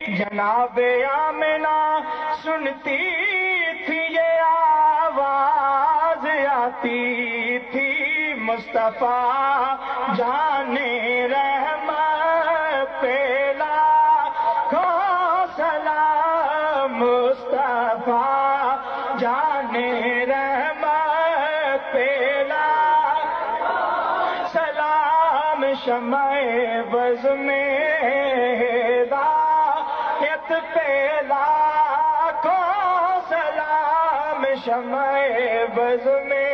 جناب آمنہ سنتی تھی یہ آواز آتی تھی مصطفیٰ جانے رحمت پہ لاکھوں سلام مصطفیٰ جانے رحمت پہ لاکھوں سلام شمع بز میں پہ لاکھوں سلام شمع بز میں